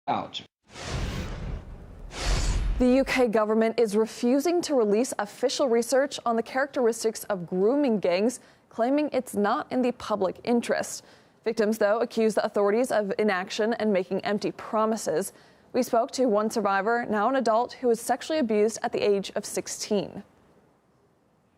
out. The UK government is refusing to release official research on the characteristics of grooming gangs, claiming it's not in the public interest. Victims, though, accuse the authorities of inaction and making empty promises. We spoke to one survivor, now an adult, who was sexually abused at the age of 16.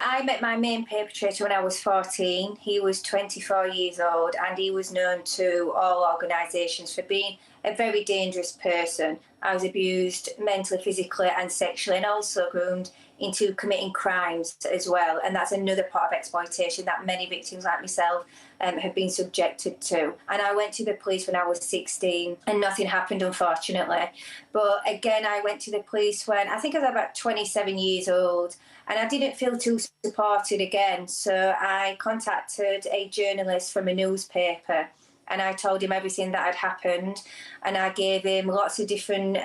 I met my main perpetrator when I was 14. He was 24 years old and he was known to all organisations for being a very dangerous person. I was abused mentally, physically and sexually, and also groomed into committing crimes as well. And that's another part of exploitation that many victims like myself have been subjected to. And I went to the police when I was 16 and nothing happened, unfortunately. But again, I went to the police when I think I was about 27 years old, and I didn't feel too supported again. So I contacted a journalist from a newspaper and I told him everything that had happened, and I gave him lots of different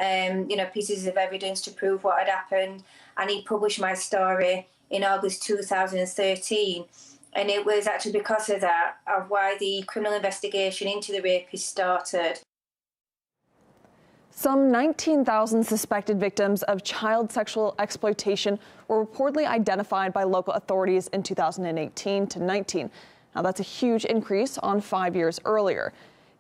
pieces of evidence to prove what had happened, and he published my story in August 2013. And it was actually because of that of why the criminal investigation into the rapist started. Some 19,000 suspected victims of child sexual exploitation were reportedly identified by local authorities in 2018 to 19. Now, that's a huge increase on 5 years earlier.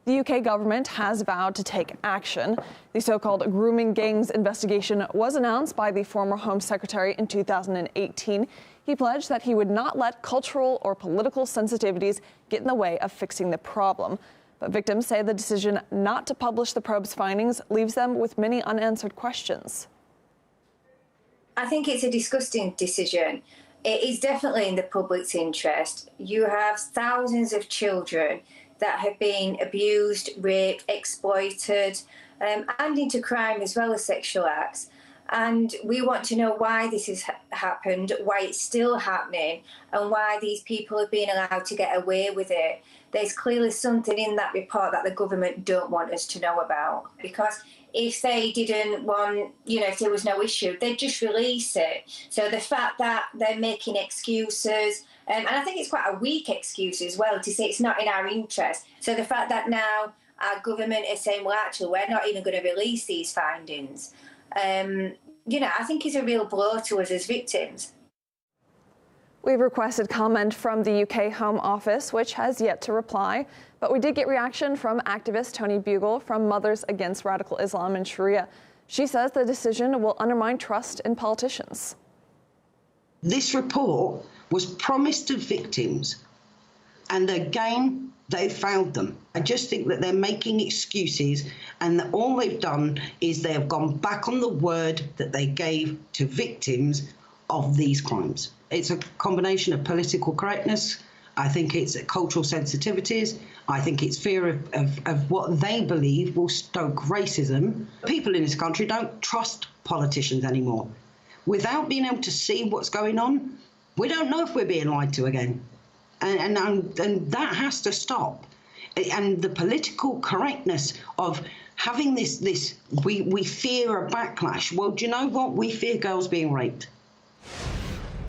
The UK government has vowed to take action. The so-called grooming gangs investigation was announced by the former Home Secretary in 2018. He pledged that he would not let cultural or political sensitivities get in the way of fixing the problem. But victims say the decision not to publish the probe's findings leaves them with many unanswered questions. I think it's a disgusting decision. It is definitely in the public's interest. You have thousands of children that have been abused, raped, exploited, and into crime as well as sexual acts. And we want to know why this has happened, why it's still happening, and why these people have been allowed to get away with it. There's clearly something in that report that the government don't want us to know about. Because if they didn't want, if there was no issue, they'd just release it. So the fact that they're making excuses, and I think it's quite a weak excuse as well to say it's not in our interest. So the fact that now our government is saying, well, actually, we're not even going to release these findings, I think is a real blow to us as victims. We've requested comment from the UK Home Office, which has yet to reply, but we did get reaction from activist Toni Bugle from Mothers Against Radical Islam in Sharia. She says the decision will undermine trust in politicians. This report was promised to victims, and again, they failed them. I just think that they're making excuses, and that all they've done is they have gone back on the word that they gave to victims of these crimes. It's a combination of political correctness. I think it's cultural sensitivities. I think it's fear of what they believe will stoke racism. People in this country don't trust politicians anymore. Without being able to see what's going on, we don't know if we're being lied to again. And that has to stop. And the political correctness of having we fear a backlash. Well, do you know what? We fear girls being raped.